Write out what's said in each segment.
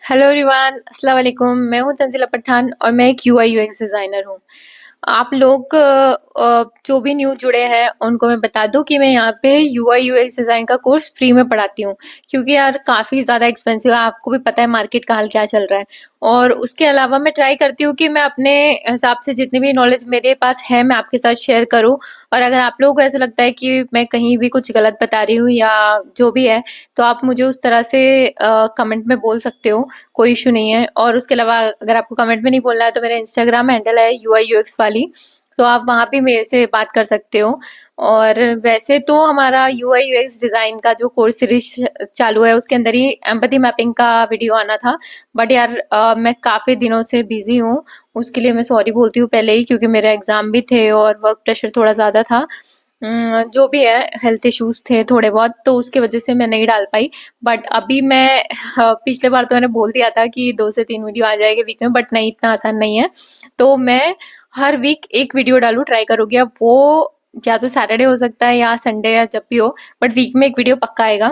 Hello everyone, अस्सलाम वालेकुम। मैं हूं तंजीला पठान और मैं एक यूआई यूएक्स डिजाइनर हूं। आप लोग जो भी न्यू जुड़े हैं उनको मैं बता दूं कि मैं यहाँ पे यूआई यूएक्स डिजाइन का कोर्स फ्री में पढ़ाती हूँ, क्योंकि यार काफी ज्यादा एक्सपेंसिव है। आपको भी पता है मार्केट का हाल क्या चल रहा है। और उसके अलावा मैं ट्राई करती हूँ कि मैं अपने हिसाब से जितनी भी नॉलेज मेरे पास है मैं आपके साथ शेयर करूँ। और अगर आप लोगों को ऐसा लगता है कि मैं कहीं भी कुछ गलत बता रही हूँ या जो भी है, तो आप मुझे उस तरह से कमेंट में बोल सकते हो। कोई इशू नहीं है। और उसके अलावा अगर आपको कमेंट में नहीं बोलना है तो मेरा इंस्टाग्राम हैंडल है यूआई यूएक्स वाली, तो आप वहां पे मेरे से बात कर सकते हो। और वैसे तो हमारा यूआई यूएक्स डिजाइन का जो कोर्स सीरीज चालू है उसके अंदर ही एम्पैथी मैपिंग का वीडियो आना था। बट यार मैं काफी दिनों से बिजी हूँ। उसके लिए मैं सॉरी बोलती हूँ पहले ही, क्योंकि मेरे एग्जाम भी थे और वर्क प्रेशर थोड़ा ज्यादा था। जो भी है, हेल्थ इश्यूज थे थोड़े बहुत, तो उसकी वजह से मैं नहीं डाल पाई। बट अभी मैं पिछले बार तो मैंने बोल दिया था कि 2 से 3 वीडियो आ जाएगी वीक में, बट नहीं, इतना आसान नहीं है। तो मैं हर वीक एक वीडियो डालू ट्राई करूंगी। अब वो या तो सैटरडे हो सकता है या संडे या जब भी हो, बट वीक में एक वीडियो पक्का आएगा।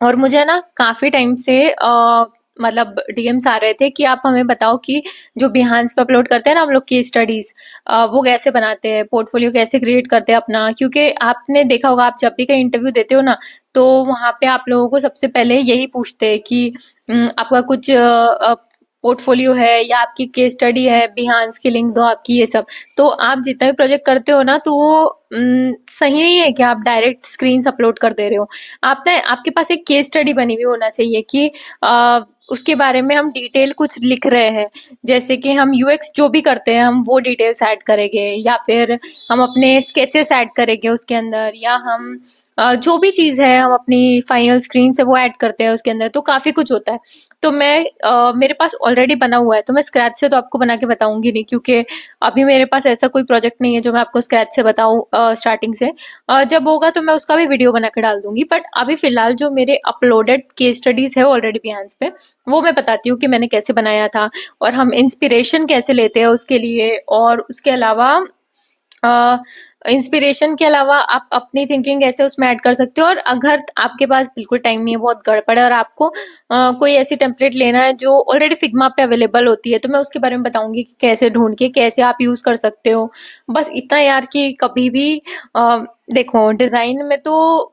और मुझे ना काफी टाइम से मतलब डीएम्स आ रहे थे कि आप हमें बताओ कि जो बिहान्स पे अपलोड करते हैं ना हम लोग की स्टडीज, वो कैसे बनाते हैं, पोर्टफोलियो कैसे क्रिएट करते हैं अपना। क्योंकि आपने देखा होगा, आप जब भी कहीं इंटरव्यू देते हो ना, तो वहां पे आप लोगों को सबसे पहले यही पूछते हैं कि आपका कुछ पोर्टफोलियो है या आपकी केस स्टडी है, बिहान्स की लिंक दो आपकी, ये सब। तो आप जितना भी प्रोजेक्ट करते हो ना, तो वो सही नहीं है कि आप डायरेक्ट स्क्रीन अपलोड कर दे रहे हो। आप ना, आपके पास एक केस स्टडी बनी हुई होना चाहिए कि उसके बारे में हम डिटेल कुछ लिख रहे हैं। जैसे कि हम यूएक्स जो भी करते हैं हम वो डिटेल्स ऐड करेंगे, या फिर हम अपने स्केचेस ऐड करेंगे उसके अंदर, या हम जो भी चीज है हम अपनी फाइनल स्क्रीन से वो ऐड करते हैं उसके अंदर। तो काफी कुछ होता है। तो मैं मेरे पास ऑलरेडी बना हुआ है, तो मैं स्क्रैच से तो आपको बना के बताऊंगी नहीं, क्योंकि अभी मेरे पास ऐसा कोई प्रोजेक्ट नहीं है जो मैं आपको स्क्रैच से बताऊं स्टार्टिंग से। जब होगा तो मैं उसका भी वीडियो बना के डाल दूंगी। बट अभी फिलहाल जो मेरे अपलोडेड केस स्टडीज है ऑलरेडी बिहान्स पे, वो मैं बताती हूँ कि मैंने कैसे बनाया था और हम इंस्पिरेशन कैसे लेते हैं उसके लिए। और उसके अलावा इंस्पिरेशन के अलावा आप अपनी थिंकिंग कैसे उसमें ऐड कर सकते हो। और अगर आपके पास बिल्कुल टाइम नहीं है, बहुत गड़बड़ है, और आपको कोई ऐसी टेम्पलेट लेना है जो ऑलरेडी फिग्मा पे अवेलेबल होती है, तो मैं उसके बारे में बताऊंगी कि कैसे ढूंढ के कैसे आप यूज कर सकते हो। बस इतना यार कि कभी भी अ, देखो, डिजाइन में तो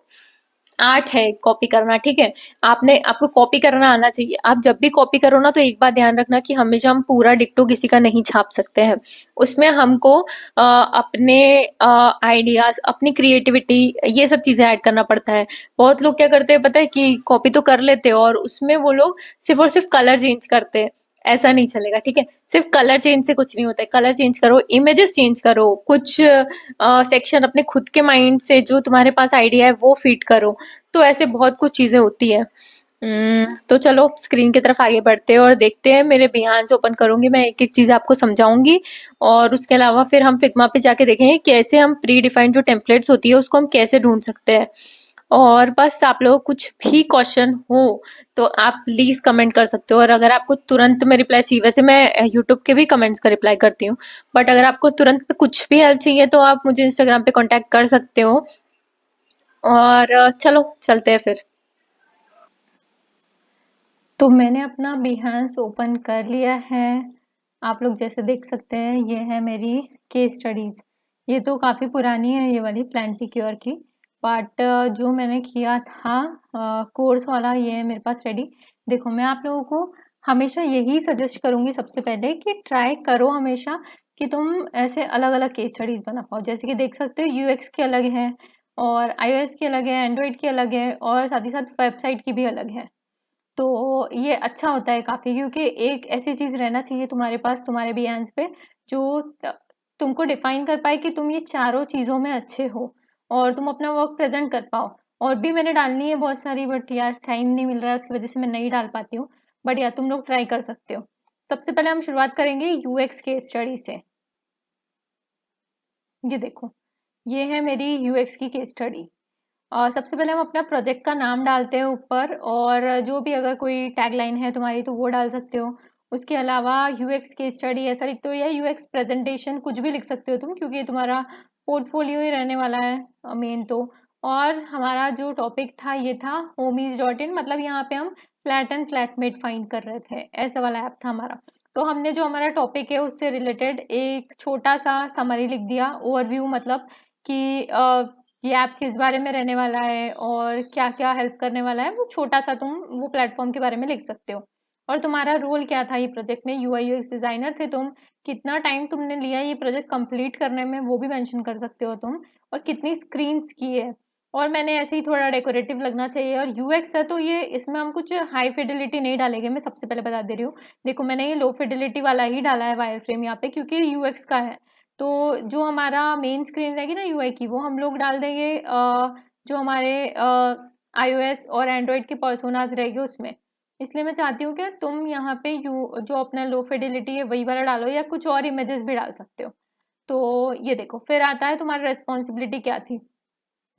आर्ट है कॉपी करना, ठीक है। आपको कॉपी करना आना चाहिए। आप जब भी कॉपी करो ना, तो एक बात ध्यान रखना कि हमेशा हम पूरा डिक्टो किसी का नहीं छाप सकते हैं। उसमें हमको अपने आइडियाज, अपनी क्रिएटिविटी, ये सब चीजें ऐड करना पड़ता है। बहुत लोग क्या करते हैं पता है, कि कॉपी तो कर लेते हैं और उसमें वो लोग सिर्फ और सिर्फ कलर चेंज करते हैं। ऐसा नहीं चलेगा, ठीक है। सिर्फ कलर चेंज से कुछ नहीं होता है। कलर चेंज करो, इमेजेस चेंज करो, कुछ सेक्शन अपने खुद के माइंड से जो तुम्हारे पास आइडिया है वो फीड करो। तो ऐसे बहुत कुछ चीजें होती है। तो चलो स्क्रीन की तरफ आगे बढ़ते हैं और देखते हैं। मेरे बिहान्स ओपन करूंगी, मैं एक एक चीज आपको समझाऊंगी। और उसके अलावा फिर हम फिग्मा पे जाके देखेंगे कैसे हम प्री डिफाइंड जो टेम्पलेट्स होती है उसको हम कैसे ढूंढ सकते हैं। और बस आप लोग कुछ भी क्वेश्चन हो तो आप प्लीज कमेंट कर सकते हो। और अगर आपको तुरंत में रिप्लाई चाहिए, वैसे मैं यूट्यूब के भी कमेंट्स का रिप्लाई करती हूँ, बट अगर आपको तुरंत पे कुछ भी हेल्प चाहिए तो आप मुझे इंस्टाग्राम पे कांटेक्ट कर सकते हो। और चलो चलते हैं फिर। तो मैंने अपना बिहेंस ओपन कर लिया है। आप लोग जैसे देख सकते हैं, ये है मेरी केस स्टडीज। ये तो काफी पुरानी है ये वाली प्लांटी क्योर की, बट जो मैंने किया था कोर्स वाला, ये है मेरे पास रेडी। देखो, मैं आप लोगों को हमेशा यही सजेस्ट करूंगी सबसे पहले कि ट्राई करो हमेशा कि तुम ऐसे अलग अलग केस स्टडीज बना पाओ। जैसे कि देख सकते हो, यूएक्स की अलग है और आईओएस की अलग है, एंड्रॉइड की अलग है, और साथ ही साथ वेबसाइट की भी अलग है। तो ये अच्छा होता है काफ़ी, क्योंकि एक ऐसी चीज़ रहना चाहिए तुम्हारे पास तुम्हारे बिहेंस पे जो तुमको डिफाइन कर पाए कि तुम ये चारों चीज़ों में अच्छे हो और तुम अपना वर्क प्रेजेंट कर पाओ। और भी मैंने डालनी है बहुत सारी, बट यार टाइम नहीं मिल रहा है, उसकी वजह से मैं नहीं डाल पाती हूँ। बट यार तुम लोग ट्राई कर सकते हो। सबसे पहले हम शुरुआत करेंगे यूएक्स के स्टडी से। ये देखो, ये है मेरी यूएक्स की केस स्टडी। सबसे पहले हम अपना प्रोजेक्ट का नाम डालते हैं ऊपर, और जो भी अगर कोई टैगलाइन है तुम्हारी तो वो डाल सकते हो। उसके अलावा यूएक्स केस स्टडी ऐसा लिखते हो, या यूएक्स प्रेजेंटेशन, कुछ भी लिख सकते हो तुम, क्योंकि ये तुम्हारा पोर्टफोलियो ही रहने वाला है मेन तो। और हमारा जो टॉपिक था ये था होमीज डॉट इन, मतलब यहाँ पे हम फ्लैट एंड फ्लैटमेट फाइंड कर रहे थे, ऐसा वाला ऐप था हमारा। तो हमने जो हमारा टॉपिक है उससे रिलेटेड एक छोटा सा समरी लिख दिया, ओवरव्यू, मतलब कि ये ऐप किस बारे में रहने वाला है और क्या क्या हेल्प करने वाला है, वो छोटा सा तुम वो प्लेटफॉर्म के बारे में लिख सकते हो। और तुम्हारा रोल क्या था ये प्रोजेक्ट में, यूआई यूएक्स डिजाइनर थे तुम, कितना टाइम तुमने लिया ये प्रोजेक्ट कंप्लीट करने में वो भी मेंशन कर सकते हो तुम, और कितनी स्क्रीन्स की है। और मैंने ऐसे ही थोड़ा डेकोरेटिव लगना चाहिए, और यूएक्स है तो ये इसमें हम कुछ हाई फिडिलिटी नहीं डालेंगे, मैं सबसे पहले बता दे रही हूँ। देखो मैंने ये लो फिडिलिटी वाला ही डाला है वायर फ्रेम यहाँ पे, क्योंकि यूएक्स का है। तो जो हमारा मेन स्क्रीन रहेगी ना यूआई की, वो हम लोग डाल देंगे जो हमारे आईओएस और एंड्रॉइड के पर्सोनाज रहेंगे उसमें। इसलिए मैं चाहती हूँ कि तुम यहाँ पे जो अपना लो फिडिलिटी है वही वाला डालो, या कुछ और इमेजेस भी डाल सकते हो। तो ये देखो, फिर आता है तुम्हारी रेस्पॉन्सिबिलिटी क्या थी,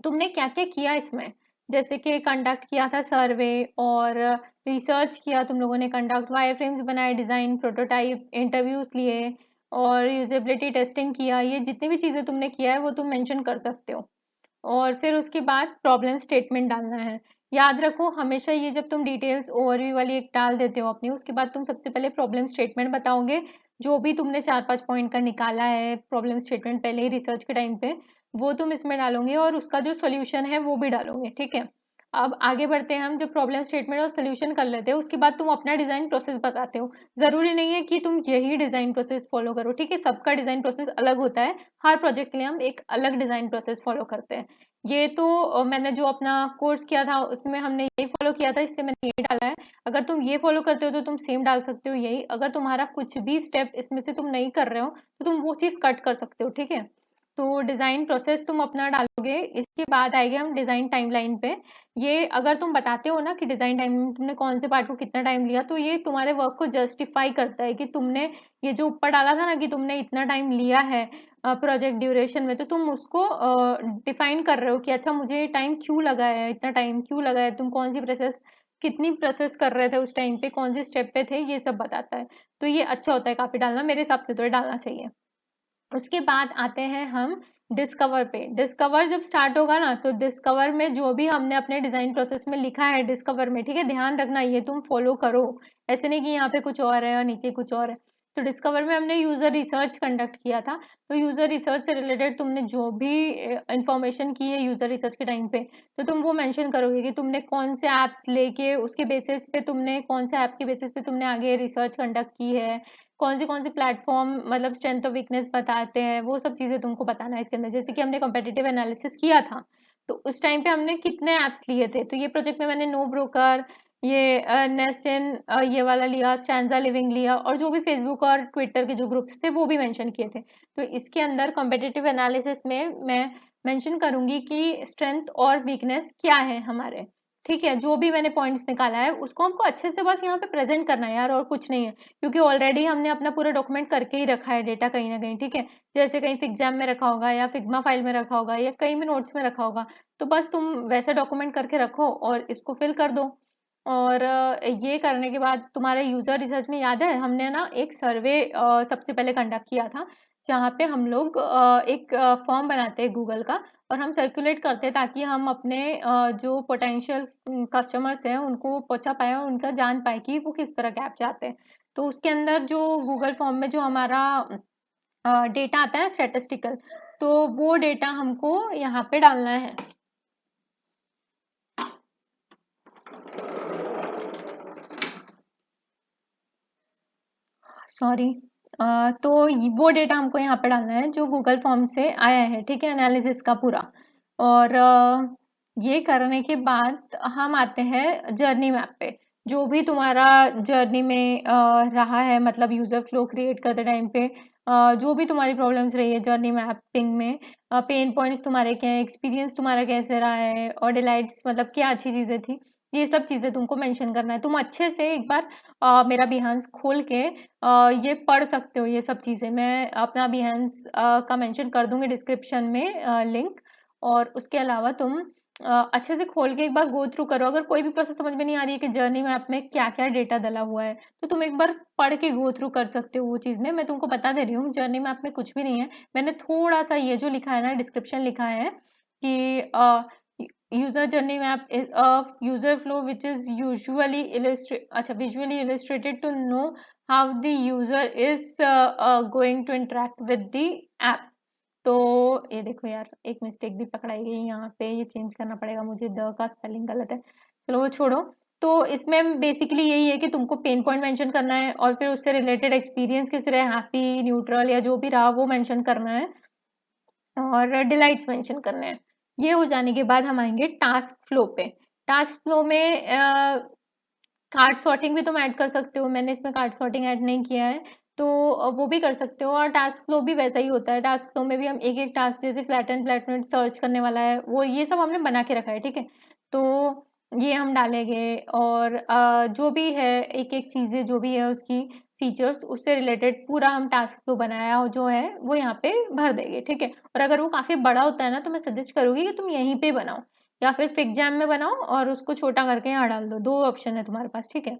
तुमने क्या क्या किया इसमें। जैसे कि कंडक्ट किया था सर्वे, और रिसर्च किया तुम लोगों ने, कंडक्ट वायर फ्रेम्स बनाए, डिजाइन प्रोटोटाइप, इंटरव्यूज लिए, और यूजेबिलिटी टेस्टिंग किया। ये जितनी भी चीजें तुमने किया है वो तुम मेंशन कर सकते हो। और फिर उसके बाद प्रॉब्लम स्टेटमेंट डालना है। याद रखो हमेशा ये, जब तुम डिटेल्स ओवरव्यू वाली एक डाल देते हो अपनी, उसके बाद तुम सबसे पहले प्रॉब्लम स्टेटमेंट बताओगे। जो भी तुमने 4-5 पॉइंट का निकाला है प्रॉब्लम स्टेटमेंट पहले ही रिसर्च के टाइम पे, वो तुम इसमें डालोगे, और उसका जो सोल्यूशन है वो भी डालोगे, ठीक है। अब आगे बढ़ते हैं हम, जब प्रॉब्लम स्टेटमेंट और सोल्यूशन कर लेते हो उसके बाद तुम अपना डिजाइन प्रोसेस बताते हो। जरूरी नहीं है कि तुम यही डिजाइन प्रोसेस फॉलो करो, ठीक है, सबका डिजाइन प्रोसेस अलग होता है। हर प्रोजेक्ट के लिए हम एक अलग डिजाइन प्रोसेस फॉलो करते हैं। ये तो मैंने जो अपना कोर्स किया था उसमें हमने यही फॉलो किया था, इसलिए मैंने यही डाला है। अगर तुम ये फॉलो करते हो तो तुम सेम डाल सकते हो यही। अगर तुम्हारा कुछ भी स्टेप इसमें से तुम नहीं कर रहे हो तो तुम वो चीज कट कर सकते हो, ठीक है। तो डिजाइन प्रोसेस तुम अपना डालोगे, इसके बाद आएंगे हम डिजाइन टाइमलाइन पे। ये अगर तुम बताते हो ना कि डिजाइन टाइम में तुमने कौन से पार्ट को कितना टाइम लिया, तो ये तुम्हारे वर्क को जस्टिफाई करता है कि तुमने ये जो ऊपर डाला था ना कि तुमने इतना टाइम लिया है प्रोजेक्ट ड्यूरेशन में, तो तुम उसको डिफाइन कर रहे हो कि अच्छा मुझे टाइम क्यों लगा है, इतना टाइम क्यों लगा है, तुम कौन सी प्रोसेस, कितनी प्रोसेस कर रहे थे उस टाइम पे, कौन से स्टेप पे थे, ये सब बताता है। तो ये अच्छा होता है काफी डालना, मेरे हिसाब से तो ये डालना चाहिए। उसके बाद आते हैं हम डिस्कवर पे। डिस्कवर जब स्टार्ट होगा ना, तो डिस्कवर में जो भी हमने अपने डिजाइन प्रोसेस में लिखा है डिस्कवर में, ठीक है, ध्यान रखना ये तुम फॉलो करो। ऐसे नहीं कि यहाँ पे कुछ और है और नीचे कुछ और है। तो डिस्कवर में हमने यूजर रिसर्च कंडक्ट किया था। तो यूजर रिसर्च से रिलेटेड तुमने जो भी इंफॉर्मेशन की है यूजर रिसर्च के टाइम पे, तो तुम वो मेंशन करोगे कि तुमने कौन से ऐप्स लेके उसके बेसिस पे, तुमने कौन से ऐप के बेसिस पे तुमने आगे रिसर्च कंडक्ट की है, कौन से प्लेटफॉर्म मतलब स्ट्रेंथ और वीकनेस बताते हैं, वो सब चीजें तुमको बताना है इसके अंदर। जैसे कि हमने कंपेटिटिव एनालिसिस किया था, तो उस टाइम पे हमने कितने ऐप्स लिए थे, तो ये प्रोजेक्ट में मैंने नो ब्रोकर, ये नेस्ट इन, ये वाला लिया, स्टैंजा लिविंग लिया, और जो भी फेसबुक और ट्विटर के जो ग्रुप्स थे वो भी मेंशन किए थे। तो इसके अंदर कंपेटिटिव एनालिसिस में मैं मेंशन करूंगी कि स्ट्रेंथ और वीकनेस क्या है हमारे, ठीक है। जो भी मैंने पॉइंट्स निकाला है उसको हमको अच्छे से बस यहाँ पे प्रेजेंट करना है यार, और कुछ नहीं है। क्योंकि ऑलरेडी हमने अपना पूरा डॉक्यूमेंट करके ही रखा है डेटा कहीं ना कहीं, ठीक है। जैसे कहीं फिग्जाम में रखा होगा, या फिग्मा फाइल में रखा होगा, या कहीं भी नोट्स में रखा होगा, तो बस तुम वैसे डॉक्यूमेंट करके रखो और इसको फिल कर दो। और ये करने के बाद तुम्हारे यूजर रिसर्च में याद है हमने ना एक सर्वे सबसे पहले कंडक्ट किया था, जहाँ पे हम लोग एक फॉर्म बनाते हैं गूगल का, और हम सर्कुलेट करते हैं ताकि हम अपने जो पोटेंशियल कस्टमर्स हैं उनको पहुंचा पाए और उनका जान पाए कि वो किस तरह के ऐप चाहते हैं। तो उसके अंदर जो गूगल फॉर्म में जो हमारा डेटा आता है स्टैटिस्टिकल, तो वो डेटा हमको यहाँ पे डालना है। सॉरी। तो वो डेटा हमको यहाँ पे डालना है जो गूगल फॉर्म से आया है, ठीक है, एनालिसिस का पूरा। और ये करने के बाद हम आते हैं जर्नी मैप पे। जो भी तुम्हारा जर्नी में रहा है, मतलब यूजर फ्लो क्रिएट करते टाइम पे जो भी तुम्हारी प्रॉब्लम्स रही है जर्नी मैपिंग में, पेन पॉइंट्स तुम्हारे क्या है, एक्सपीरियंस तुम्हारा कैसे रहा है, और डिलाइट्स मतलब क्या अच्छी चीजें थी, ये सब चीजें तुमको मेंशन करना है। तुम अच्छे से एक बार मेरा बिहान्स खोल के ये पढ़ सकते हो, ये सब चीज़ें मैं अपना बिहेंस का मेंशन कर दूंगी डिस्क्रिप्शन में लिंक। और उसके अलावा तुम अच्छे से खोल के एक बार गो थ्रू करो। अगर कोई भी प्रोसेस समझ में नहीं आ रही है कि जर्नी मैप में क्या क्या डेटा डला हुआ है, तो तुम एक बार पढ़ के गो थ्रू कर सकते हो वो चीज़ में। मैं तुमको बता दे रही हूँ जर्नी मैप में कुछ भी नहीं है। मैंने थोड़ा सा ये जो लिखा है ना डिस्क्रिप्शन लिखा है कि user journey map is a user flow which is usually visually illustrated to know how the user is going to interact with the app. तो ये देखो यार, एक मिस्टेक भी पकड़ाई गई यहाँ पे, ये चेंज करना पड़ेगा मुझे, द का स्पेलिंग गलत है, चलो वो छोड़ो। तो इसमें बेसिकली यही है कि तुमको पेन पॉइंट मेंशन करना है और फिर उससे रिलेटेड एक्सपीरियंस किस रहे, हैप्पी, न्यूट्रल या जो भी रहा वो मेंशन करना है और डिलाइट्स मेंशन करने हैं। ये हो जाने के बाद हम आएंगे टास्क फ्लो पे। टास्क फ्लो में कार्ड सॉर्टिंग भी तुम ऐड कर सकते हो, मैंने इसमें कार्ड सॉर्टिंग ऐड नहीं किया है, तो वो भी कर सकते हो। और टास्क फ्लो भी वैसा ही होता है, टास्क फ्लो में भी हम एक एक टास्क जैसे फ्लैटन फ्लैटन सर्च करने वाला है वो, ये सब हमने बना के रखा है, ठीक है। तो ये हम डालेंगे और जो भी है एक एक चीज़ें जो भी है उसकी फीचर्स उससे रिलेटेड पूरा हम टास्क फ्लो बनाया हो जो है वो यहाँ पे भर देंगे, ठीक है। और अगर वो काफ़ी बड़ा होता है ना तो मैं सजेस्ट करूँगी कि तुम यहीं पे बनाओ या फिर फिग जैम में बनाओ और उसको छोटा करके यहाँ डाल दो, दो ऑप्शन है तुम्हारे पास, ठीक है।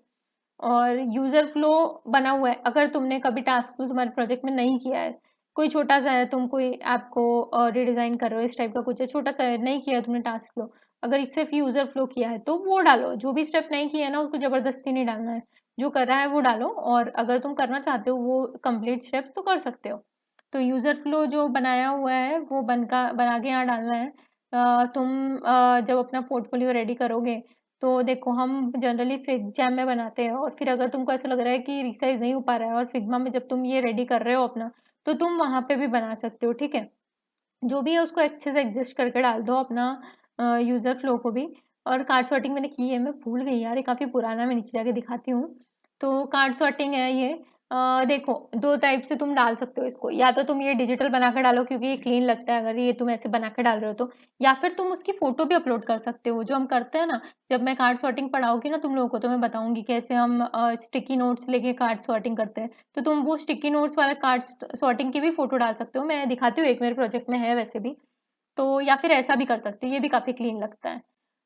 और यूजर फ्लो बना हुआ है, अगर तुमने कभी टास्क फ्लो तुम्हारे प्रोजेक्ट में नहीं किया है, कोई छोटा सा है, तुम कोई ऐप को रिडिजाइन कर रहे हो, इस टाइप का कुछ है, छोटा सा है, नहीं किया है तुमने टास्क फ्लो, अगर सिर्फ यूजर फ्लो किया है तो वो डालो, जो भी स्टेप नहीं किया है ना उसको जबरदस्ती नहीं डालना है, जो कर रहा है वो डालो, और अगर तुम करना चाहते हो वो कंप्लीट स्टेप्स तो कर सकते हो। तो यूजर फ्लो जो बनाया हुआ है वो बना के यहाँ डालना है। तुम जब अपना पोर्टफोलियो रेडी करोगे तो देखो हम जनरली फिग जैम में बनाते हैं, और फिर अगर तुमको ऐसा लग रहा है कि रिसाइज नहीं हो पा रहा है और फिग्मा में जब तुम ये रेडी कर रहे हो अपना, तो तुम वहां पे भी बना सकते हो, ठीक है। जो भी है उसको अच्छे से एडजस्ट करके डाल दो अपना यूजर फ्लो को भी। और कार्ड सॉर्टिंग मैंने की है, मैं भूल गई यार, ये काफी पुराना, मैं नीचे जाके दिखाती हूँ। तो कार्ड सॉर्टिंग है ये। देखो दो टाइप से तुम डाल सकते हो इसको, या तो तुम ये डिजिटल बना के डालो क्योंकि ये क्लीन लगता है अगर ये तुम ऐसे बना के डाल रहे हो तो, या फिर तुम उसकी फोटो भी अपलोड कर सकते हो जो हम करते हैं ना। जब मैं कार्ड सॉर्टिंग पढ़ाऊंगी ना तुम लोगों को तो मैं बताऊंगी कैसे हम स्टिकी नोट्स लेके कार्ड सॉर्टिंग करते हैं, तो तुम वो स्टिकी नोट्स वाले कार्ड सॉर्टिंग की भी फोटो डाल सकते हो, मैं दिखाती हूँ, एक मेरे प्रोजेक्ट में है वैसे भी। तो या फिर ऐसा भी कर सकते हैं, ये भी काफी क्लीन लगता है।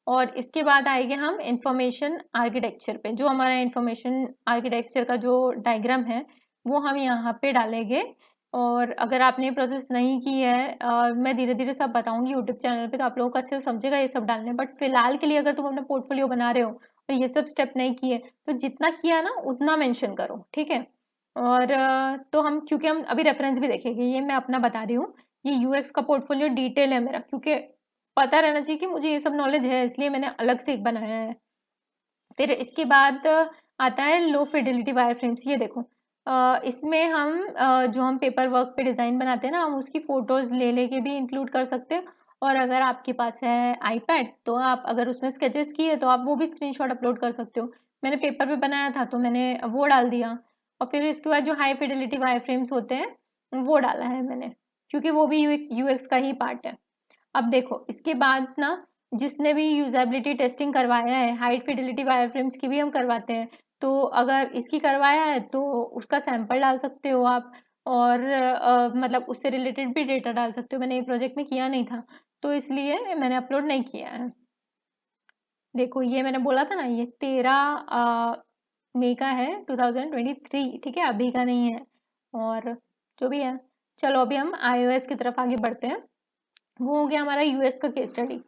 और इसके बाद आएंगे हम इंफॉर्मेशन आर्किटेक्चर पे, जो हमारा इंफॉर्मेशन आर्किटेक्चर का जो डायग्राम है वो हम यहाँ पे डालेंगे। और अगर आपने ये प्रोसेस नहीं की है, मैं धीरे धीरे सब बताऊंगी यूट्यूब चैनल पे, तो आप लोगों को अच्छे से समझेगा ये सब डालने, बट फिलहाल के लिए अगर तुम अपना पोर्टफोलियो बना रहे हो और ये सब स्टेप नहीं किए तो जितना किया ना उतना मेंशन करो, ठीक है। और तो हम, क्योंकि हम अभी रेफरेंस भी देखेंगे, ये मैं अपना बता रही हूँ, ये यूएक्स का पोर्टफोलियो डिटेल है मेरा, क्योंकि पता रहना चाहिए कि मुझे ये सब नॉलेज है, इसलिए मैंने अलग से एक बनाया है। फिर इसके बाद आता है लो फिdelity वायर फ्रेम्स। ये देखो इसमें हम जो हम पेपर वर्क पे डिजाइन बनाते हैं ना, हम उसकी फोटोज ले लेके भी इंक्लूड कर सकते हैं। और अगर आपके पास है आईपैड तो आप अगर उसमें स्केचेस किए तो आप वो भी स्क्रीनशॉट अपलोड कर सकते हो। मैंने पेपर पे बनाया था तो मैंने वो डाल दिया। और फिर इसके बाद जो हाई फिdelity वायर फ्रेम्स होते हैं वो डाला है मैंने, क्योंकि वो भी यूएक्स का ही पार्ट है। अब देखो इसके बाद ना, जिसने भी यूजेबिलिटी टेस्टिंग करवाया है, हाई फिdelity वायरफ्रेम्स की भी हम करवाते हैं, तो अगर इसकी करवाया है तो उसका सैंपल डाल सकते हो आप। और मतलब उससे रिलेटेड भी डेटा डाल सकते हो, मैंने ये प्रोजेक्ट में किया नहीं था तो इसलिए मैंने अपलोड नहीं किया है। देखो ये मैंने बोला था ना, ये 13 मई का है 2023, ठीक है, अभी का नहीं है। और जो भी है, चलो अभी हम iOS की तरफ आगे बढ़ते हैं। वो हो गया हमारा यूएस का केस स्टडी।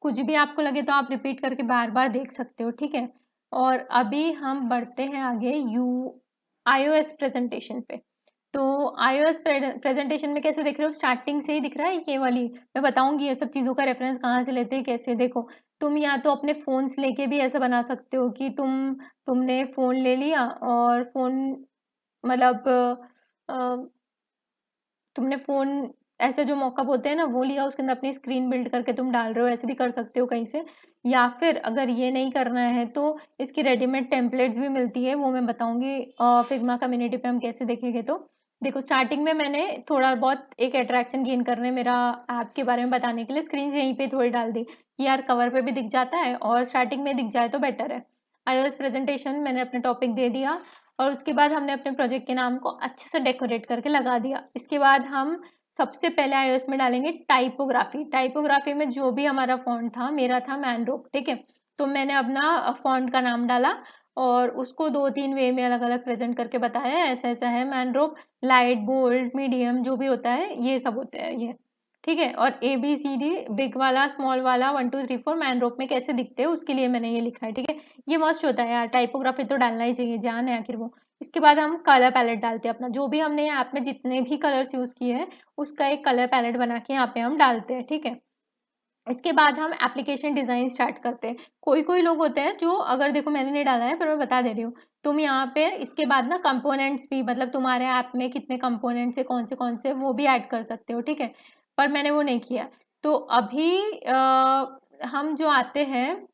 कुछ भी आपको लगे तो आप रिपीट करके बार बार देख सकते हो, ठीक है। और अभी हम बढ़ते हैं आगे यू आईओएस प्रेजेंटेशन पे। तो iOS प्रेजेंटेशन में कैसे दिख रहे हो, स्टार्टिंग से ही दिख रहा है ये वाली, मैं बताऊंगी ये सब चीज़ों का रेफरेंस कहाँ से लेते हैं कैसे। देखो तुम या तो अपने फोन्स लेके भी ऐसा बना सकते हो कि तुमने फोन ले लिया और फोन मतलब तुमने फोन ऐसे जो मॉकअप होते हैं ना वो लिया, उसके अंदर अपनी स्क्रीन बिल्ड करके तुम डाल रहे हो, ऐसे भी कर सकते हो कहीं से। या फिर अगर ये नहीं करना है तो इसकी रेडीमेड टेम्पलेट्स भी मिलती है, वो मैं बताऊंगी फिग्मा कम्युनिटी पे हम कैसे देखेंगे। तो देखो स्टार्टिंग में मैंने थोड़ा बहुत एक अट्रैक्शन गेन करने मेरा ऐप के बारे में बताने के लिए स्क्रीन यहीं पे थोड़ी डाल दी कि यार कवर पे भी दिख जाता है और स्टार्टिंग में दिख जाए तो बेटर है। iOS प्रेजेंटेशन मैंने अपने टॉपिक दे दिया, और उसके बाद हमने अपने प्रोजेक्ट के नाम को अच्छे से डेकोरेट करके लगा दिया। इसके बाद हम सबसे पहले iOS में डालेंगे टाइपोग्राफी। टाइपोग्राफी में जो भी हमारा फॉन्ट था, मेरा था मैनरोप, ठीक है। तो मैंने अपना फॉन्ट का नाम डाला और उसको दो तीन वे में अलग अलग प्रेजेंट करके बताया, ऐसा ऐसा है मैनरोप, लाइट बोल्ड मीडियम जो भी होता है ये सब होते हैं ये, ठीक है। और ABCD बिग वाला, स्मॉल वाला, 1 2 3 4 मैन रोप में कैसे दिखते हैं उसके लिए मैंने ये लिखा है। ठीक है, ये मस्ट होता है यार, टाइपोग्राफी तो डालना ही चाहिए, जान है आखिर वो। इसके बाद हम कलर पैलेट डालते हैं अपना, जो भी हमने ऐप में जितने भी कलर्स यूज किए हैं उसका एक कलर पैलेट बना के यहाँ पे हम डालते हैं। ठीक है, इसके बाद हम एप्लीकेशन डिजाइन स्टार्ट करते हैं। कोई कोई लोग होते हैं जो, अगर देखो मैंने नहीं डाला है पर मैं बता दे रही हूँ, तुम यहाँ पे इसके बाद ना कंपोनेंट्स भी, मतलब तुम्हारे ऐप में कितने कंपोनेंट्स है, कौन से वो भी ऐड कर सकते हो। ठीक है, पर मैंने वो नहीं किया। तो अभी हम जो आते हैं,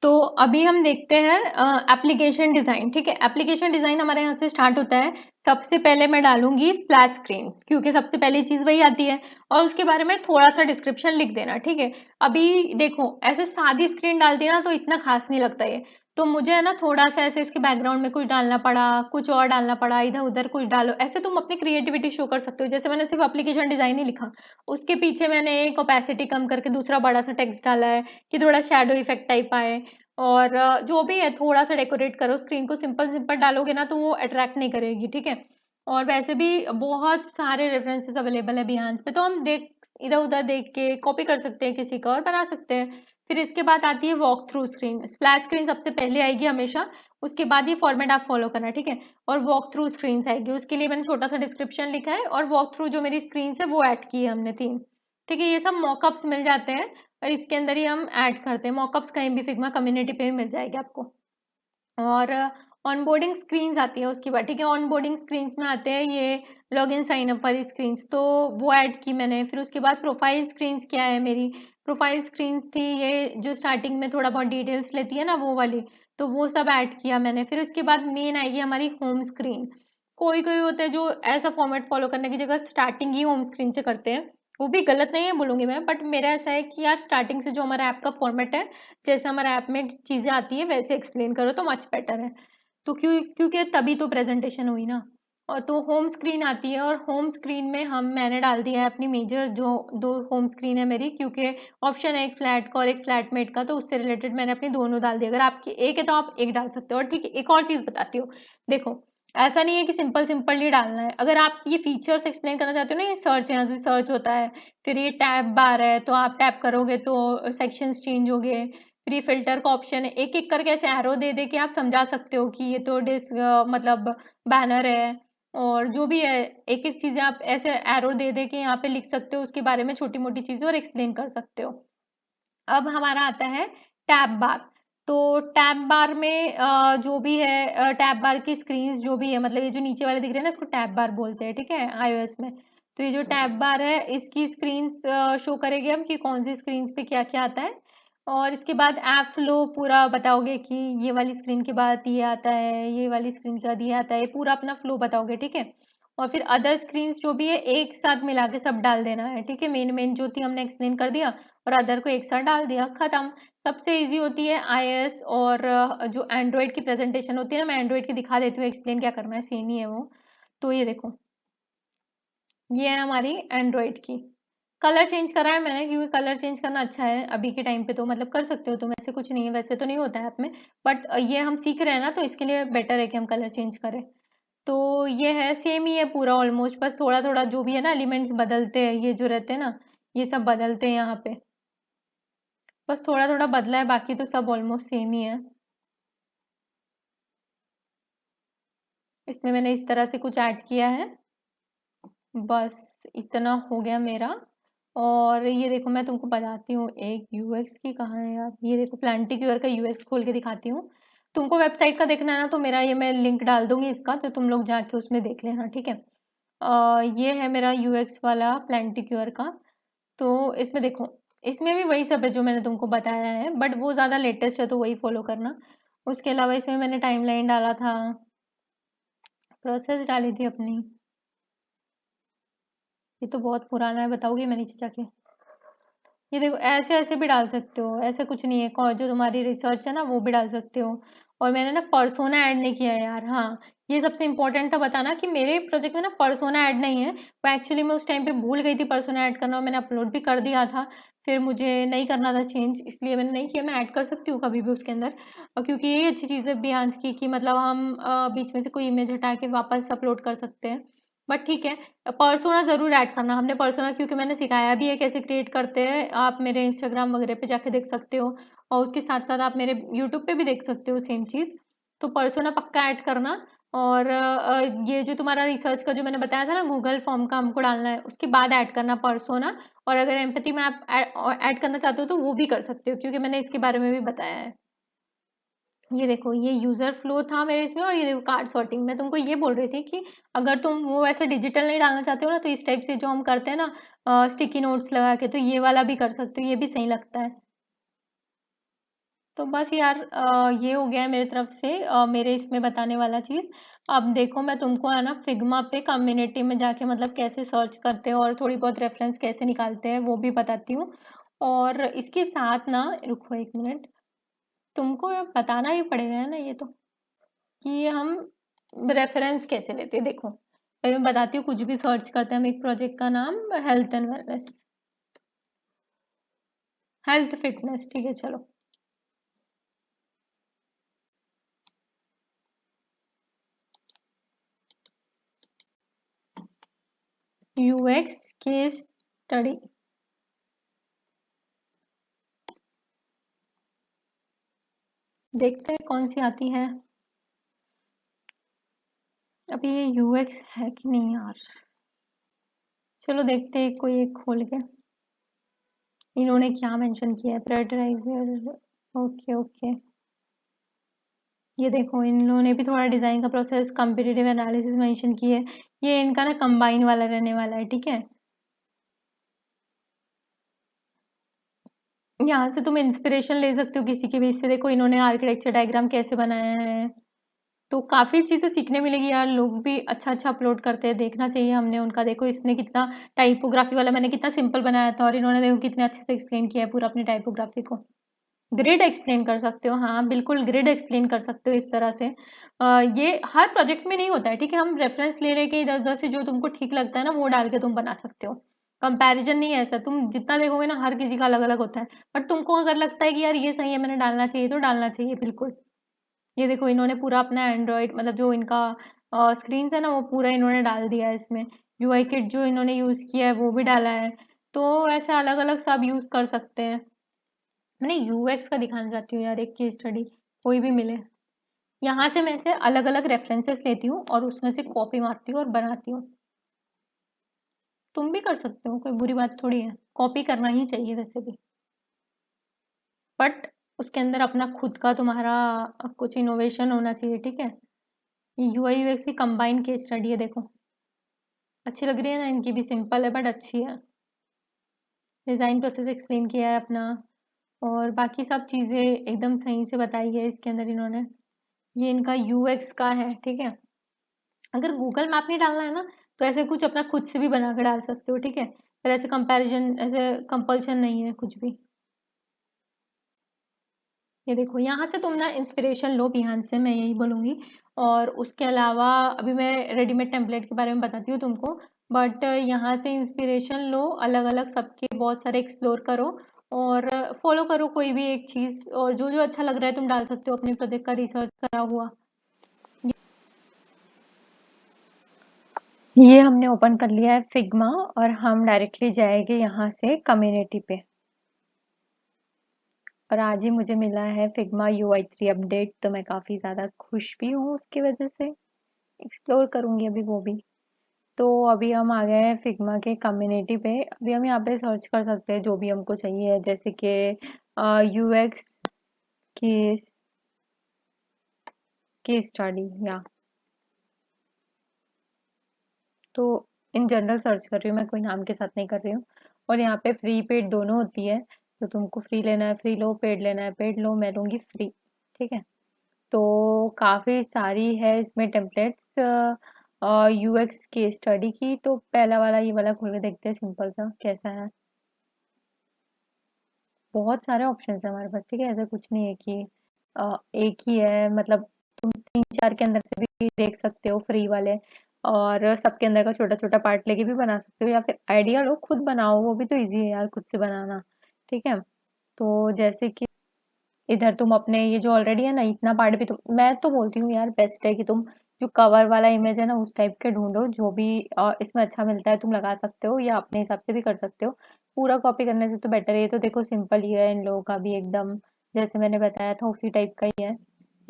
तो अभी हम देखते हैं एप्लीकेशन डिजाइन। ठीक है, एप्लीकेशन डिजाइन हमारे यहाँ से स्टार्ट होता है। सबसे पहले मैं डालूंगी स्प्लैश स्क्रीन, क्योंकि सबसे पहली चीज वही आती है, और उसके बारे में थोड़ा सा डिस्क्रिप्शन लिख देना। ठीक है, अभी देखो ऐसे सादी स्क्रीन डालती है ना तो इतना खास नहीं लगता ये, तो मुझे है ना थोड़ा सा ऐसे इसके बैकग्राउंड में कुछ डालना पड़ा, कुछ और डालना पड़ा, इधर उधर कुछ डालो, ऐसे तुम अपनी क्रिएटिविटी शो कर सकते हो। जैसे मैंने सिर्फ एप्लीकेशन डिजाइन ही लिखा, उसके पीछे मैंने एक ओपेसिटी कम करके दूसरा बड़ा सा टेक्स्ट डाला है कि थोड़ा शेडो इफेक्ट टाइप आए। और जो भी है थोड़ा सा डेकोरेट करो स्क्रीन को, सिंपल सिंपल डालोगे ना तो वो अट्रैक्ट नहीं करेगी। ठीक है, और वैसे भी बहुत सारे रेफरेंसेस अवेलेबल है बिहान्स पे, तो हम देख, इधर उधर देख के कॉपी कर सकते हैं किसी का और बना सकते हैं। फिर इसके बाद आती है walk through screen. Splash screen सबसे पहले आएगी हमेशा, उसके बाद ये फॉर्मेट आप फॉलो करना। ठीक है, और वॉक थ्रू स्क्रीन आएगी, उसके लिए मैंने छोटा सा डिस्क्रिप्शन लिखा है, और वॉक थ्रू जो मेरी स्क्रीन है वो ऐड की है हमने 3। ठीक है, ये सब मॉकअप्स मिल जाते हैं और इसके अंदर ही हम ऐड करते हैं। मॉकअप्स कहीं भी फिग्मा कम्युनिटी पे भी मिल जाएगी आपको। और ऑनबोर्डिंग स्क्रीन्स आती है उसके बाद। ठीक है, ऑनबोर्डिंग स्क्रीन्स में आते हैं ये लॉगिन साइन अप वाली स्क्रीन्स, तो वो ऐड की मैंने। फिर उसके बाद प्रोफाइल स्क्रीन्स क्या है मेरी, प्रोफाइल स्क्रीन्स थी ये जो स्टार्टिंग में थोड़ा बहुत डिटेल्स लेती है ना वो वाली, तो वो सब ऐड किया मैंने। फिर उसके बाद मेन आएगी हमारी होम स्क्रीन। कोई कोई होते हैं जो ऐसा फॉर्मेट फॉलो करने की जगह स्टार्टिंग ही होम स्क्रीन से करते हैं, वो भी गलत नहीं है बोलूंगी मैं, बट मेरा ऐसा है कि यार स्टार्टिंग से जो हमारा ऐप का फॉर्मेट है, जैसे हमारे ऐप में चीजें आती है वैसे एक्सप्लेन करो तो मच बेटर है। तो क्योंकि तभी तो प्रेजेंटेशन हुई ना। और तो होम स्क्रीन आती है, और होम स्क्रीन में मैंने डाल दिया है अपनी मेजर जो 2 होम स्क्रीन है मेरी, क्योंकि ऑप्शन है एक फ्लैट का और एक फ्लैटमेट का, तो उससे रिलेटेड मैंने अपनी दोनों डाल दी। अगर आपकी एक है तो आप एक डाल सकते हो। और ठीक है, एक और चीज बताती हूँ, देखो ऐसा नहीं है कि सिंपल सिंपल ही डालना है। अगर आप ये फीचर्स एक्सप्लेन करना चाहते हो ना, ये सर्च, यहाँ से सर्च होता है, फिर ये टैब बार है तो आप टैप करोगे तो सेक्शंस चेंज हो गए, फ्री फिल्टर का ऑप्शन है, एक एक करके ऐसे एरो दे दे के आप समझा सकते हो कि ये तो मतलब बैनर है, और जो भी है एक एक चीजें आप ऐसे एरो दे दे के यहाँ पे लिख सकते हो उसके बारे में, छोटी मोटी चीजें, और एक्सप्लेन कर सकते हो। अब हमारा आता है टैब बार। तो टैब बार में जो भी है टैब बार की स्क्रीन जो भी है, मतलब ये जो नीचे वाले दिख रहे हैं ना इसको टैब बार बोलते हैं। ठीक है, iOS में। तो ये जो टैब बार है इसकी स्क्रीन शो करेगी हम कि कौन सी स्क्रीन पे क्या क्या आता है। और इसके बाद ऐप फ्लो पूरा बताओगे कि ये वाली स्क्रीन के बाद ये आता है, ये वाली स्क्रीन के बाद ये आता है, पूरा अपना फ्लो बताओगे। ठीक है, और फिर अदर स्क्रीन्स जो भी है एक साथ मिला के सब डाल देना है। ठीक है, मेन मेन जो थी हमने एक्सप्लेन कर दिया और अदर को एक साथ डाल दिया, खत्म। सबसे इजी होती है iOS, और जो एंड्रॉइड की प्रेजेंटेशन होती है ना, मैं एंड्रॉइड की दिखा देती हूँ एक्सप्लेन क्या करना है, सेम ही है वो। तो ये देखो, ये है हमारी एंड्रॉइड की। कलर चेंज करा है मैंने, क्योंकि कलर चेंज करना अच्छा है अभी के टाइम पे, तो मतलब कर सकते हो तुम, ऐसे कुछ नहीं है, वैसे तो नहीं होता है ऐप में, बट ये हम सीख रहे हैं ना तो इसके लिए बेटर है कि हम कलर चेंज करें। तो ये है, सेम ही है पूरा ऑलमोस्ट, बस थोड़ा थोड़ा जो भी है ना एलिमेंट्स बदलते हैं, ये जो रहते हैं ना ये सब बदलते हैं यहाँ पे, बस थोड़ा थोड़ा बदला है, बाकी तो सब ऑलमोस्ट सेम ही है। इसमें मैंने इस तरह से कुछ ऐड किया है, बस इतना हो गया मेरा। और ये देखो मैं तुमको बताती हूँ एक यूएक्स की, कहाँ है यार, ये देखो प्लांटिक्यूर का यूएक्स खोल के दिखाती हूँ। तुमको वेबसाइट का देखना है ना तो मेरा ये मैं लिंक डाल दूंगी इसका, तो तुम लोग जाके उसमें देख लेना। ठीक है, ये है मेरा यूएक्स वाला प्लांटिक्यूर का। तो इसमें देखो, इसमें भी वही सब है जो मैंने तुमको बताया है, बट वो ज़्यादा लेटेस्ट है तो वही फॉलो करना। उसके अलावा इसमें मैंने टाइमलाइन डाला था, प्रोसेस डाली थी अपनी। ये तो बहुत पुराना है, बताओगे मैं नीचे जाके। ये देखो ऐसे ऐसे भी डाल सकते हो, ऐसा कुछ नहीं है, जो तुम्हारी रिसर्च है ना वो भी डाल सकते हो। और मैंने ना पर्सोना ऐड नहीं किया है यार, हाँ ये सबसे इम्पोर्टेंट था बताना कि मेरे प्रोजेक्ट में ना पर्सोना ऐड नहीं है। वो एक्चुअली मैं उस टाइम पे भूल गई थी पर्सोना ऐड करना, और मैंने अपलोड भी कर दिया था, फिर मुझे नहीं करना था चेंज, इसलिए मैंने नहीं किया। मैं ऐड कर सकती हूँ कभी भी उसके अंदर, और क्योंकि यही अच्छी चीज़ है बिहान की कि मतलब हम बीच में से कोई इमेज हटा के वापस अपलोड कर सकते हैं। बट ठीक है, पर्सोना ज़रूर ऐड करना। हमने पर्सोना क्योंकि मैंने सिखाया भी है कैसे क्रिएट करते हैं, आप मेरे इंस्टाग्राम वगैरह पे जाके देख सकते हो, और उसके साथ साथ आप मेरे यूट्यूब पे भी देख सकते हो सेम चीज़। तो पर्सोना पक्का ऐड करना। और ये जो तुम्हारा रिसर्च का जो मैंने बताया था ना गूगल फॉर्म का हमको डालना है, उसके बाद ऐड करना पर्सोना। और अगर एम्पैथी में आप ऐड करना चाहते हो तो वो भी कर सकते हो, क्योंकि मैंने इसके बारे में भी बताया है। ये देखो ये यूजर फ्लो था मेरे इसमें, और ये देखो कार्ड सॉर्टिंग। मैं तुमको ये बोल रही थी कि अगर तुम वो ऐसे डिजिटल नहीं डालना चाहते हो ना, तो इस टाइप से जो हम करते हैं ना स्टिकी नोट्स लगा के, तो ये वाला भी कर सकते हो, ये भी सही लगता है। तो बस यार ये हो गया है मेरी तरफ से मेरे इसमें बताने वाला चीज़। अब देखो मैं तुमको है ना फिग्मा पे कम्युनिटी में जाके मतलब कैसे सर्च करते हैं और थोड़ी बहुत रेफरेंस कैसे निकालते हैं वो भी बताती हूँ। और इसके साथ ना, रुको एक मिनट, तुमको बताना ही पड़ेगा ना ये तो, कि हम रेफरेंस कैसे लेते हैं। देखो अभी मैं बताती हूँ, कुछ भी सर्च करते हैं हम, एक प्रोजेक्ट का नाम health and wellness, health fitness, ठीक है चलो। यूएक्स केस स्टडी, देखते हैं कौन सी आती है। अभी ये यूएक्स है कि नहीं यार, चलो देखते हैं कोई एक खोल के इन्होंने क्या मेंशन किया है। प्रेडराइजर, ओके ओके, ये देखो इन्होंने भी थोड़ा डिजाइन का प्रोसेस कंपैरेटिव एनालिसिस मेंशन की है। ये इनका ना कंबाइन वाला रहने वाला है, ठीक है। यहाँ से तुम इंस्पिरेशन ले सकते हो किसी के भी, इससे देखो इन्होंने आर्किटेक्चर डायग्राम कैसे बनाया है, तो काफी चीजें सीखने मिलेगी यार। लोग भी अच्छा अच्छा अपलोड करते हैं, देखना चाहिए। हमने उनका देखो इसने कितना टाइपोग्राफी वाला मैंने कितना सिंपल बनाया था, और इन्होंने देखो कितने अच्छे से एक्सप्लेन किया है पूरा अपनी टाइपोग्राफी को। ग्रिड एक्सप्लेन कर सकते हो, हाँ बिल्कुल ग्रिड एक्सप्लेन कर सकते हो इस तरह से। ये हर प्रोजेक्ट में नहीं होता है, ठीक है। हम रेफरेंस ले लेके इधर उधर से जो तुमको ठीक लगता है ना वो डाल के तुम बना सकते हो। कंपैरिजन नहीं है ऐसा, तुम जितना देखोगे ना हर किसी का अलग अलग होता है। बट तुमको अगर लगता है कि यार ये सही है मैंने डालना चाहिए, तो डालना चाहिए बिल्कुल। ये देखो इन्होंने पूरा अपना एंड्रॉइड मतलब जो इनका स्क्रीन है ना वो पूरा इन्होंने डाल दिया है इसमें। यूआई किट जो इन्होंने यूज किया है वो भी डाला है। तो ऐसे अलग अलग सब यूज कर सकते हैं। मैंने यूएक्स का दिखाना चाहती हूँ यार, एक केस स्टडी कोई भी मिले। यहाँ से मैं से अलग अलग रेफरेंसेस लेती हूँ और उसमें से कॉपी मारती हूँ और बनाती हूँ। तुम भी कर सकते हो, कोई बुरी बात थोड़ी है, कॉपी करना ही चाहिए वैसे भी। बट उसके अंदर अपना खुद का तुम्हारा कुछ इनोवेशन होना चाहिए, ठीक है। ये यूआई यूएक्स की कंबाइन केस स्टडी है, देखो अच्छी लग रही है ना, इनकी भी सिंपल है बट अच्छी है। डिज़ाइन प्रोसेस एक्सप्लेन किया है अपना, और बाकी सब चीज़ें एकदम सही से बताई है इसके अंदर इन्होंने। ये इनका यूएक्स का है, ठीक है। अगर गूगल मैप नहीं डालना है ना, तो ऐसे कुछ अपना खुद से भी बना के डाल सकते हो, ठीक है। पर ऐसे कंपैरिजन ऐसे कंपल्शन नहीं है कुछ भी। ये देखो यहाँ से तुम ना इंस्पिरेशन लो बिहान से, मैं यही बोलूँगी। और उसके अलावा अभी मैं रेडीमेड टेम्पलेट के बारे में बताती हूँ तुमको। बट यहाँ से इंस्पिरेशन लो, अलग अलग सबके बहुत सारे एक्सप्लोर करो, और फॉलो करो कोई भी एक चीज़, और जो जो अच्छा लग रहा है तुम डाल सकते हो अपने प्रोजेक्ट का रिसर्च करा हुआ। ये हमने ओपन कर लिया है फिग्मा, और हम डायरेक्टली जाएंगे यहाँ से कम्युनिटी पे। और आज ही मुझे मिला है फिग्मा UI3 अपडेट, तो मैं काफ़ी ज़्यादा खुश भी हूँ उसकी वजह से। एक्सप्लोर करूँगी अभी वो भी। तो अभी हम आ गए हैं फिग्मा के कम्युनिटी पे। अभी हम यहाँ पे सर्च कर सकते हैं जो भी हमको चाहिए, जैसे कि यूएक्स की स्टडी, या तो इन जनरल सर्च कर रही हूँ मैं, कोई नाम के साथ नहीं कर रही हूँ। और यहाँ पे फ्री पेड दोनों होती है, तो तुमको फ्री लेना है फ्री लो, पेड लेना है पेड लो, मैं लूँगी फ्री, ठीक है। तो काफ़ी सारी है इसमें टेम्पलेट्स यूएक्स की स्टडी की। तो पहला वाला ये वाला खोल के देखते हैं सिंपल सा कैसा है। बहुत सारे ऑप्शंस हैं हमारे पास, ठीक है। ऐसा कुछ नहीं है कि एक ही है, मतलब तुम 3-4 के अंदर से भी देख सकते हो फ्री वाले, और सबके अंदर का छोटा-छोटा पार्ट लेके भी बना सकते हो, या फिर आइडिया लो खुद बनाओ, वो भी तो ईज़ी है यार खुद से बनाना, ठीक है। तो जैसे कि इधर तुम अपने ये जो ऑलरेडी है ना, इतना पार्ट भी तुम, मैं तो बोलती हूँ यार बेस्ट है कि तुम जो कवर वाला इमेज है ना उस टाइप के ढूंढो, जो भी इसमें अच्छा मिलता है तुम लगा सकते हो, या अपने हिसाब से भी कर सकते हो। पूरा कॉपी करने से तो बेटर है, ये तो देखो सिंपल ही है इन लोगों का भी एकदम, जैसे मैंने बताया था उसी टाइप का ही है।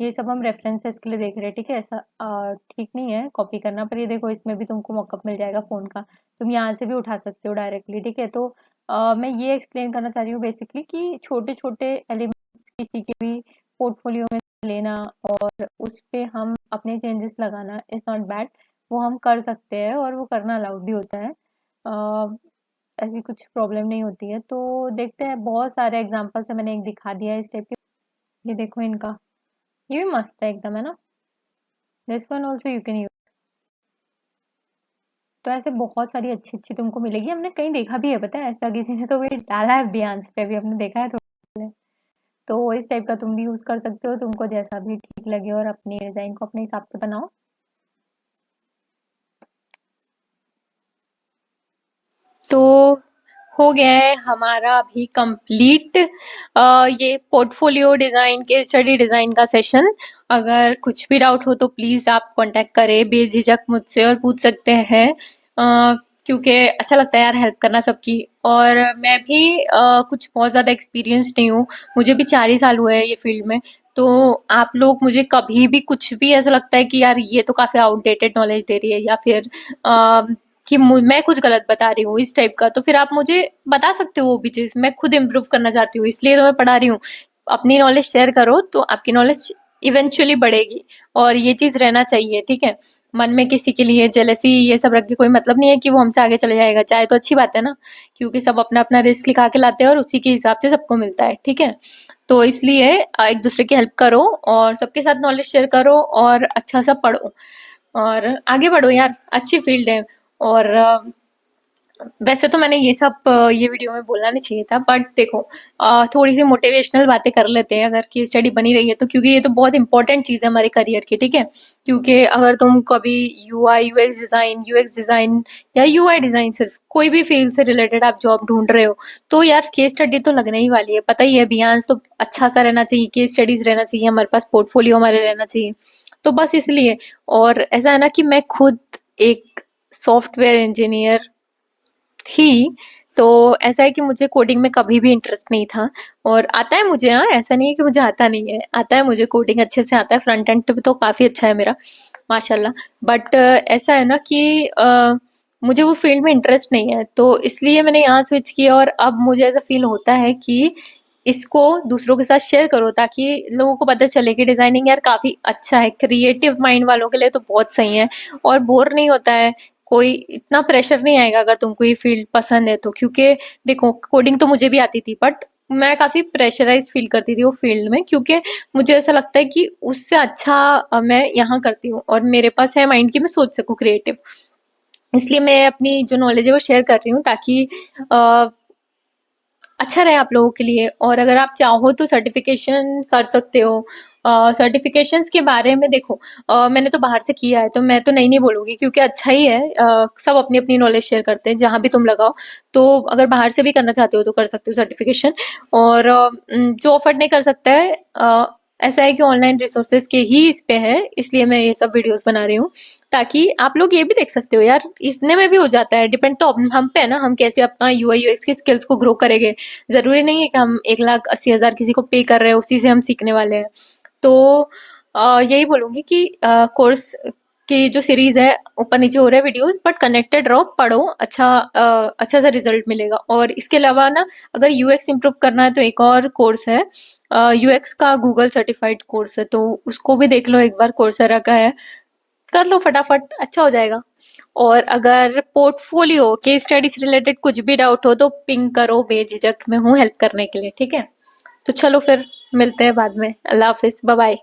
ये सब हम रेफरेंसेस के लिए देख रहे हैं, ठीक है। ऐसा ठीक नहीं है कॉपी करना, पर ये देखो इसमें भी तुमको मॉकअप मिल जाएगा फोन का, तुम यहाँ से भी उठा सकते हो डायरेक्टली, ठीक है। तो मैं ये एक्सप्लेन करना चाह रही हूँ बेसिकली कि छोटे छोटे किसी के भी पोर्टफोलियो में लेना और उस पे हम अपने चेंजेस लगाना इज नॉट बैड, वो हम कर सकते हैं और वो करना अलाउड भी होता है। ऐसी कुछ प्रॉब्लम नहीं होती है। तो देखते हैं, बहुत सारे एग्जांपल्स है, मैंने एक दिखा दिया है इस टाइप के। ये देखो इनका, ये भी मस्त है एकदम, है ना। This one also you can use. तो ऐसे बहुत सारी अच्छी अच्छी तुमको मिलेगी, हमने कहीं देखा भी है पता है, ऐसा किसी ने तो भी डाला है बियांस पे भी, हमने देखा है थोड़ा। तो इस टाइप का तुम भी यूज कर सकते हो, तुमको जैसा भी ठीक लगे, और अपनी डिजाइन को अपने हिसाब से बनाओ। तो हो गया है हमारा अभी कंप्लीट ये पोर्टफोलियो डिजाइन के स्टडी डिजाइन का सेशन। अगर कुछ भी डाउट हो तो प्लीज आप कांटेक्ट करें बेझिझक मुझसे और पूछ सकते हैं, क्योंकि अच्छा लगता है यार हेल्प करना सबकी। और मैं भी कुछ बहुत ज्यादा एक्सपीरियंस नहीं हूँ, मुझे भी 4 ही साल हुए हैं ये फील्ड में। तो आप लोग मुझे कभी भी कुछ भी ऐसा लगता है कि यार ये तो काफी आउटडेटेड नॉलेज दे रही है, या फिर कि मैं कुछ गलत बता रही हूँ इस टाइप का, तो फिर आप मुझे बता सकते हो वो भी चीज। मैं खुद इम्प्रूव करना चाहती हूँ, इसलिए तो मैं पढ़ा रही हूँ। अपनी नॉलेज शेयर करो तो आपकी नॉलेज इवेंचुअली बढ़ेगी, और ये चीज रहना चाहिए, ठीक है। मन में किसी के लिए जेलसी ये सब रख के कोई मतलब नहीं है कि वो हमसे आगे चले जाएगा, चाहे तो अच्छी बात है ना, क्योंकि सब अपना अपना रिस्क लिखा के लाते हैं और उसी के हिसाब से सबको मिलता है, ठीक है। तो इसलिए एक दूसरे की हेल्प करो और सबके साथ नॉलेज शेयर करो और अच्छा सा पढ़ो और आगे बढ़ो यार, अच्छी फील्ड है। और वैसे तो मैंने ये सब ये वीडियो में बोलना नहीं चाहिए था, बट देखो थोड़ी सी मोटिवेशनल बातें कर लेते हैं अगर की स्टडी बनी रही है तो, क्योंकि ये तो बहुत इंपॉर्टेंट चीज है हमारे करियर की, ठीक है। क्योंकि अगर तुम कभी यूआई यूएक्स डिजाइन या यूआई डिजाइन, सिर्फ कोई भी फील्ड से रिलेटेड आप जॉब ढूंढ रहे हो, तो यार केस स्टडी तो लगने ही वाली है, पता ही है। बियांस तो अच्छा सा रहना चाहिए, केस स्टडीज रहना चाहिए हमारे पास, पोर्टफोलियो हमारे रहना चाहिए। तो बस इसलिए, और ऐसा है ना कि मैं खुद एक सॉफ्टवेयर इंजीनियर थी, तो ऐसा है कि मुझे कोडिंग में कभी भी इंटरेस्ट नहीं था, और आता है मुझे, हाँ ऐसा नहीं है कि मुझे आता नहीं है, आता है मुझे, कोडिंग अच्छे से आता है, फ्रंट एंड तो काफी अच्छा है मेरा माशाल्लाह। बट ऐसा है ना कि मुझे वो फील्ड में इंटरेस्ट नहीं है, तो इसलिए मैंने यहाँ स्विच किया, और अब मुझे ऐसा फील होता है कि इसको दूसरों के साथ शेयर करो ताकि लोगों को पता चले कि डिजाइनिंग यार काफी अच्छा है, क्रिएटिव माइंड वालों के लिए तो बहुत सही है, और बोर नहीं होता है कोई, इतना प्रेशर नहीं आएगा अगर तुमको ये फील्ड पसंद है तो। क्योंकि देखो कोडिंग तो मुझे भी आती थी, बट मैं काफी प्रेशराइज फील करती थी वो फील्ड में, क्योंकि मुझे ऐसा लगता है कि उससे अच्छा मैं यहाँ करती हूँ, और मेरे पास है माइंड की मैं सोच सकूँ क्रिएटिव। इसलिए मैं अपनी जो नॉलेज है वो शेयर कर रही हूँ, ताकि अ, अच्छा रहे आप लोगों के लिए। और अगर आप चाहो तो सर्टिफिकेशन कर सकते हो। सर्टिफिकेशंस के बारे में देखो, मैंने तो बाहर से किया है तो मैं तो नहीं बोलूंगी, क्योंकि अच्छा ही है। सब अपनी अपनी नॉलेज शेयर करते हैं जहां भी तुम लगाओ। तो अगर बाहर से भी करना चाहते हो तो कर सकते हो सर्टिफिकेशन। और जो अफोर्ड नहीं कर सकता है, ऐसा है कि ऑनलाइन रिसोर्सेज के ही इस पे है, इसलिए मैं ये सब वीडियोस बना रही हूँ, ताकि आप लोग ये भी देख सकते हो यार, इतने में भी हो जाता है। डिपेंड तो हम पे है ना, हम कैसे अपना यूआई यूएक्स की स्किल्स को ग्रो करेंगे। जरूरी नहीं है कि हम 1,80,000 किसी को पे कर रहे हैं उसी से हम सीखने वाले हैं। तो यही बोलूंगी कि कोर्स की जो सीरीज है ऊपर नीचे हो रहा है वीडियोस, बट कनेक्टेड रहो, पढ़ो, अच्छा सा रिजल्ट मिलेगा। और इसके अलावा ना, अगर यूएक्स इंप्रूव करना है तो एक और कोर्स है, यूएक्स का गूगल सर्टिफाइड कोर्स है, तो उसको भी देख लो एक बार, कोर्सेरा का है, कर लो फटाफट, अच्छा हो जाएगा। और अगर पोर्टफोलियो के स्टडी से रिलेटेड कुछ भी डाउट हो तो पिंग करो बेझिझक, मैं हूँ हेल्प करने के लिए, ठीक है। तो चलो फिर मिलते हैं बाद में, अल्लाह हाफिज, बाय बाय।